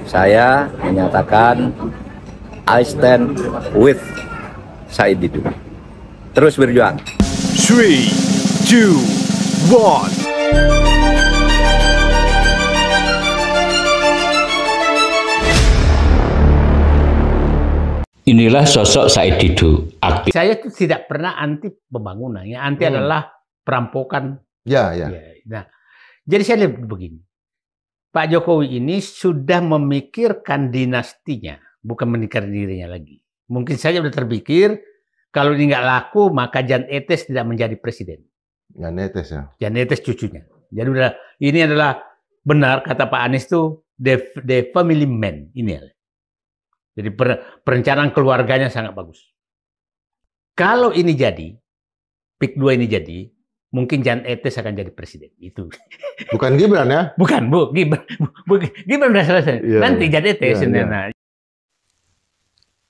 saya menyatakan I stand with Said Didu. Terus berjuang. 3, 2, 1. Inilah sosok Said Didu, aktif. Saya itu tidak pernah anti pembangunan. Yang anti adalah perampokan. Ya. Nah, jadi saya lihat begini. Pak Jokowi ini sudah memikirkan dinastinya, bukan memikirkan dirinya lagi. Mungkin saja sudah terpikir, kalau ini nggak laku, maka Jan Etes tidak menjadi presiden. Jan Etes ya? Jan Etes cucunya. Jadi ini adalah benar, kata Pak Anies itu, the family man. Ini. Jadi perencanaan keluarganya sangat bagus. Kalau ini jadi, PIK 2 ini jadi, mungkin Jan Etes akan jadi presiden. Itu. Bukan Gibran ya? Bukan, Gibran sudah selesai. Ya, nanti Jan Etes. Ya.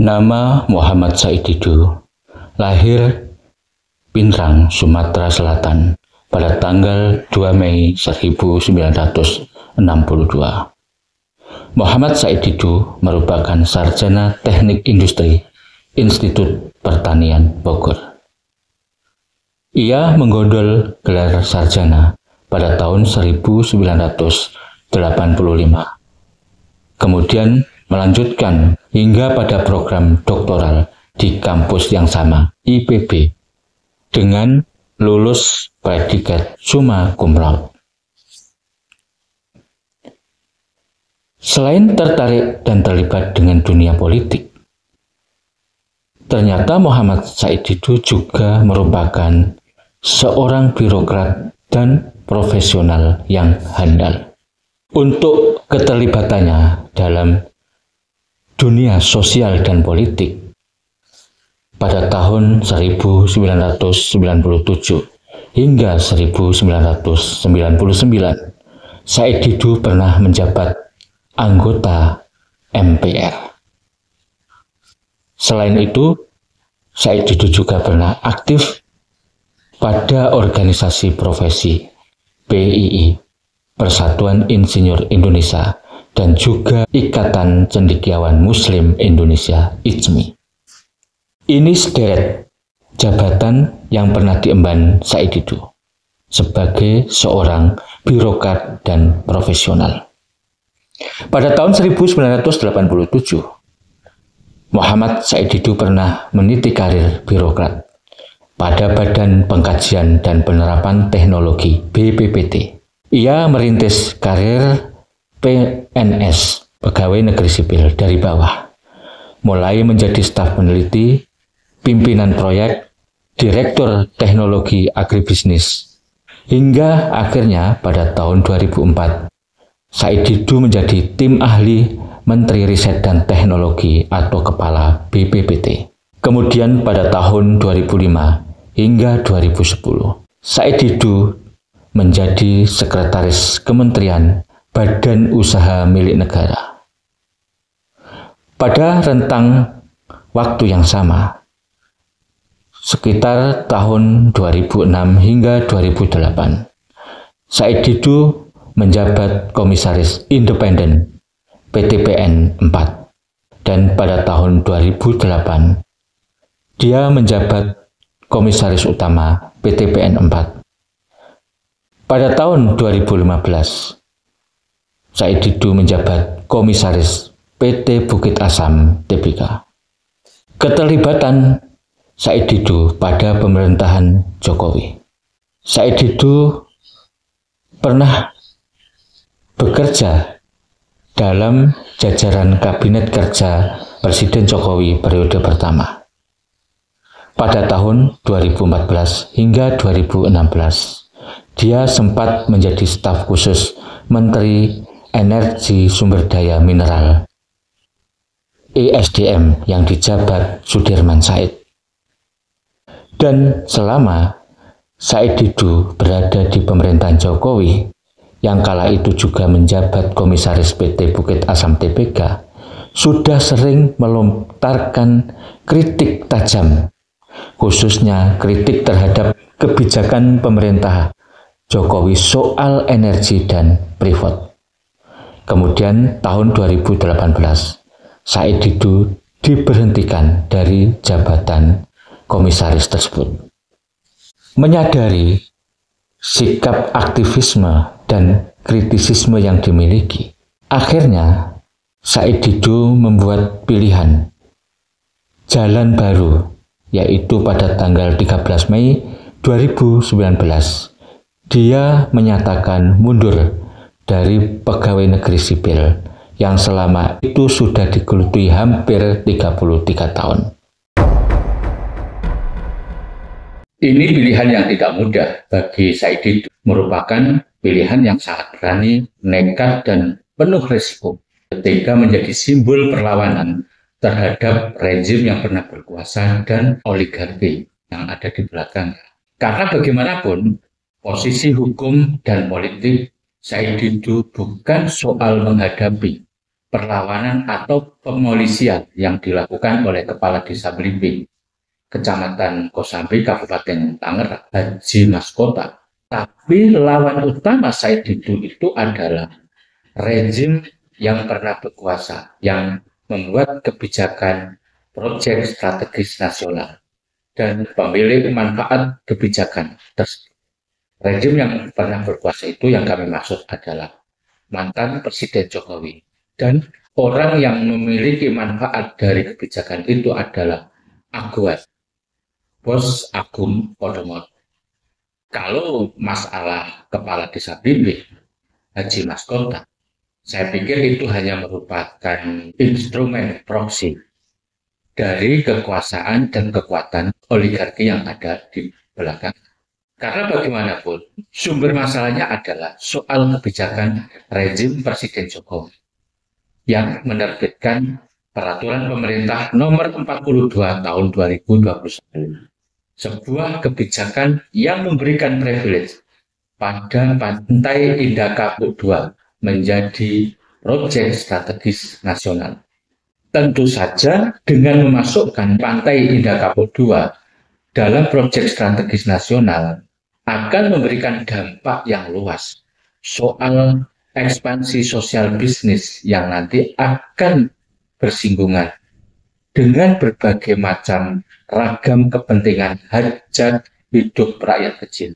Nama Muhammad Said Didu, lahir Pindrang, Sumatera Selatan pada tanggal 2 Mei 1962. Muhammad Said Didu merupakan sarjana Teknik Industri Institut Pertanian Bogor. Ia menggondol gelar sarjana pada tahun 1985. Kemudian melanjutkan hingga pada program doktoral di kampus yang sama, IPB, dengan lulus predikat summa cum laude. Selain tertarik dan terlibat dengan dunia politik, ternyata Muhammad Said Didu juga merupakan seorang birokrat dan profesional yang handal. Untuk keterlibatannya dalam dunia sosial dan politik, pada tahun 1997 hingga 1999, Said Didu pernah menjabat anggota MPR. Selain itu, Said Didu juga pernah aktif pada organisasi profesi PII, Persatuan Insinyur Indonesia, dan juga Ikatan Cendekiawan Muslim Indonesia, ICMI. Ini sederet jabatan yang pernah diemban Said Didu sebagai seorang birokrat dan profesional. Pada tahun 1987, Muhammad Said Didu pernah meniti karir birokrat pada Badan Pengkajian dan Penerapan Teknologi BPPT. Ia merintis karir PNS, pegawai negeri sipil, dari bawah, mulai menjadi staf peneliti, pimpinan proyek, direktur teknologi agribisnis, hingga akhirnya pada tahun 2004, Said Didu menjadi tim ahli Menteri Riset dan Teknologi atau Kepala BPPT. Kemudian pada tahun 2005 hingga 2010, Said Didu menjadi Sekretaris Kementerian Badan Usaha Milik Negara. Pada rentang waktu yang sama, sekitar tahun 2006 hingga 2008, Said Didu menjabat Komisaris Independen PTPN 4, dan pada tahun 2008 dia menjabat Komisaris Utama PTPN 4. Pada tahun 2015, Said Didu menjabat Komisaris PT Bukit Asam Tbk. Keterlibatan Said Didu pada pemerintahan Jokowi. Said Didu pernah bekerja dalam jajaran Kabinet Kerja Presiden Jokowi periode pertama. Pada tahun 2014 hingga 2016, dia sempat menjadi staf khusus Menteri Energi Sumber Daya Mineral (ESDM) yang dijabat Sudirman Said. Dan selama Said Didu berada di pemerintahan Jokowi, yang kala itu juga menjabat Komisaris PT Bukit Asam Tbk, sudah sering melontarkan kritik tajam, khususnya kritik terhadap kebijakan pemerintah Jokowi soal energi dan privat. Kemudian tahun 2018, Said Didu diberhentikan dari jabatan komisaris tersebut. Menyadari sikap aktivisme dan kritisisme yang dimiliki, akhirnya Said Didu membuat pilihan jalan baru, yaitu pada tanggal 13 Mei 2019, dia menyatakan mundur dari pegawai negeri sipil yang selama itu sudah digeluti hampir 33 tahun. Ini pilihan yang tidak mudah bagi Said Didu, merupakan pilihan yang sangat berani, nekat, dan penuh risiko ketika menjadi simbol perlawanan terhadap rezim yang pernah berkuasa dan oligarki yang ada di belakang. Karena bagaimanapun, posisi hukum dan politik Said Didu bukan soal menghadapi perlawanan atau pemolisian yang dilakukan oleh Kepala Desa Blimbing, Kecamatan Kosambi, Kabupaten Tangerang, Haji Maskota. Tapi lawan utama Said Didu itu adalah rezim yang pernah berkuasa, yang membuat kebijakan proyek strategis nasional dan pemilik manfaat kebijakan tersebut. Rezim yang pernah berkuasa itu yang kami maksud adalah mantan Presiden Jokowi. Dan orang yang memiliki manfaat dari kebijakan itu adalah Aguas, Bos Agung Podomoro. Kalau masalah Kepala Desa Blimbing, Haji Maskota, saya pikir itu hanya merupakan instrumen proksi dari kekuasaan dan kekuatan oligarki yang ada di belakang. Karena bagaimanapun, sumber masalahnya adalah soal kebijakan rezim Presiden Jokowi yang menerbitkan Peraturan Pemerintah Nomor 42 Tahun 2021. Sebuah kebijakan yang memberikan privilege pada Pantai Indah Kapuk II menjadi proyek strategis nasional. Tentu saja dengan memasukkan Pantai Indah Kapuk II dalam proyek strategis nasional akan memberikan dampak yang luas soal ekspansi sosial bisnis yang nanti akan bersinggungan dengan berbagai macam ragam kepentingan hajat hidup rakyat kecil.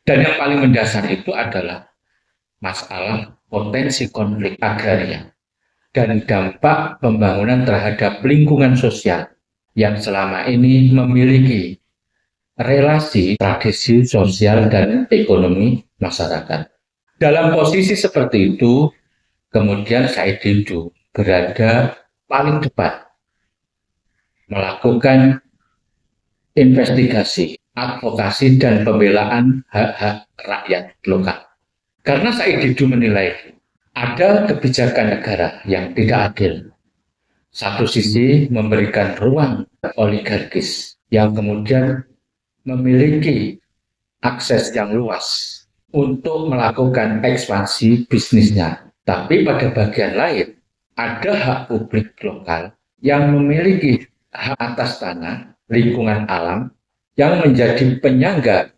Dan yang paling mendasar itu adalah masalah potensi konflik agraria dan dampak pembangunan terhadap lingkungan sosial yang selama ini memiliki relasi tradisi sosial dan ekonomi masyarakat. Dalam posisi seperti itu, kemudian Said Didu berada paling depan melakukan investigasi, advokasi, dan pembelaan hak-hak rakyat lokal. Karena Said Didu menilai ada kebijakan negara yang tidak adil. Satu sisi memberikan ruang oligarkis yang kemudian memiliki akses yang luas untuk melakukan ekspansi bisnisnya. Tapi pada bagian lain, ada hak publik lokal yang memiliki hak atas tanah, lingkungan alam, yang menjadi penyangga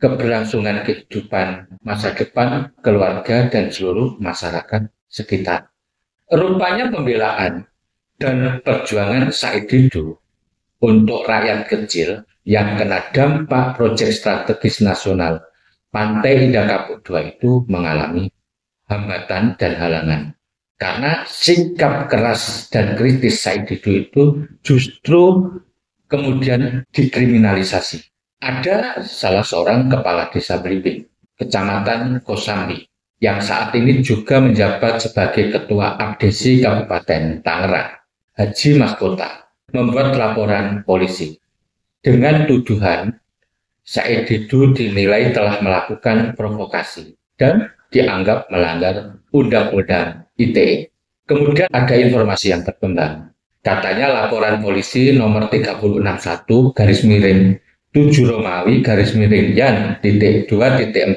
keberlangsungan kehidupan masa depan keluarga dan seluruh masyarakat sekitar. Rupanya pembelaan dan perjuangan Said Didu untuk rakyat kecil yang kena dampak proyek strategis nasional Pantai Indah Kapuk II itu mengalami hambatan dan halangan. Karena sikap keras dan kritis Said Didu itu justru kemudian dikriminalisasi. Ada salah seorang kepala desa Blimbing, Kecamatan Kosambi, yang saat ini juga menjabat sebagai Ketua Abdesi Kabupaten Tangerang, Haji Maskota, membuat laporan polisi dengan tuduhan Said Didu dinilai telah melakukan provokasi dan dianggap melanggar Undang-Undang ITE. Kemudian ada informasi yang berkembang. Katanya laporan polisi nomor 361 garis miring 7 Romawi garis miring Yan .2.4.1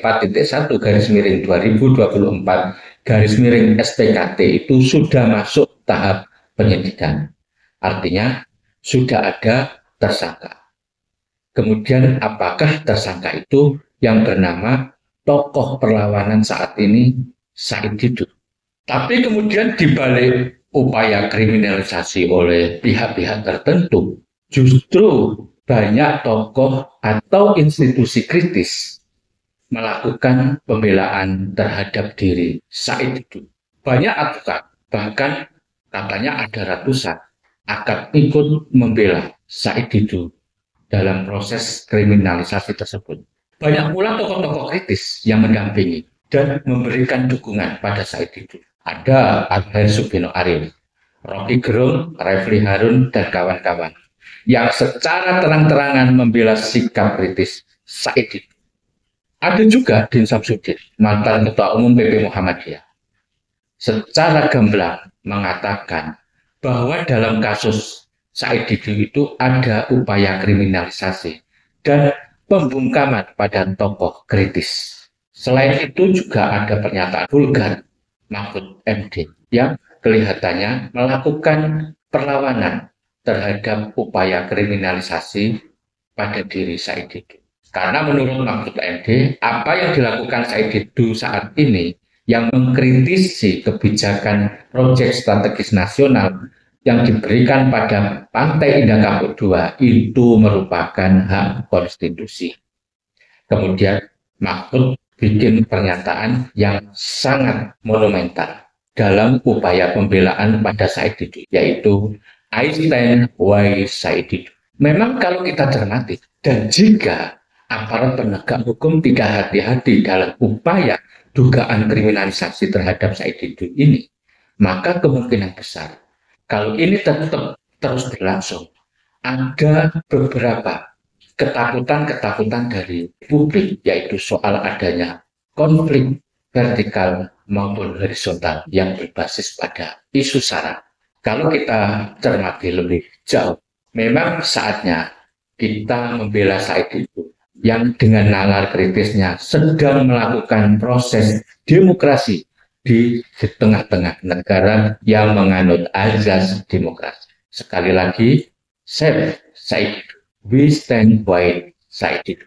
garis miring 2024 garis miring SPKT itu sudah masuk tahap penyidikan. Artinya sudah ada tersangka. Kemudian apakah tersangka itu yang bernama tokoh perlawanan saat ini Said Didu? Tapi kemudian dibalik upaya kriminalisasi oleh pihak-pihak tertentu, justru banyak tokoh atau institusi kritis melakukan pembelaan terhadap diri Said Didu. Banyak advokat, bahkan katanya ada ratusan, akan ikut membela Said Didu dalam proses kriminalisasi tersebut. Banyak pula tokoh-tokoh kritis yang mendampingi dan memberikan dukungan pada Said Didu. Ada Adher Subino Arif, Rocky Gerung, Refli Harun, dan kawan-kawan yang secara terang-terangan membela sikap kritis Said Didu. Ada juga Din Samsudin, mantan Ketua Umum PP Muhammadiyah, secara gamblang mengatakan bahwa dalam kasus Said Didu itu ada upaya kriminalisasi dan pembungkaman pada tokoh kritis. Selain itu juga ada pernyataan vulgar Mahfud MD yang kelihatannya melakukan perlawanan terhadap upaya kriminalisasi pada diri Said Didu. Karena menurut Mahfud MD, apa yang dilakukan Said Didu saat ini yang mengkritisi kebijakan proyek strategis nasional yang diberikan pada Pantai Indah Kapuk II itu merupakan hak konstitusi. Kemudian Mahfud bikin pernyataan yang sangat monumental dalam upaya pembelaan pada Said Didu, yaitu I stand by Said Didu. Memang kalau kita cermati, dan jika aparat penegak hukum tidak hati-hati dalam upaya dugaan kriminalisasi terhadap Said Didu ini, maka kemungkinan besar kalau ini tetap terus berlangsung, ada beberapa ketakutan dari publik, yaitu soal adanya konflik vertikal maupun horizontal yang berbasis pada isu SARA. Kalau kita cermati lebih jauh, memang saatnya kita membela Said Didu yang dengan nalar kritisnya sedang melakukan proses demokrasi di tengah-tengah negara yang menganut azas demokrasi. Sekali lagi, Said Didu. We stand by Said Didu.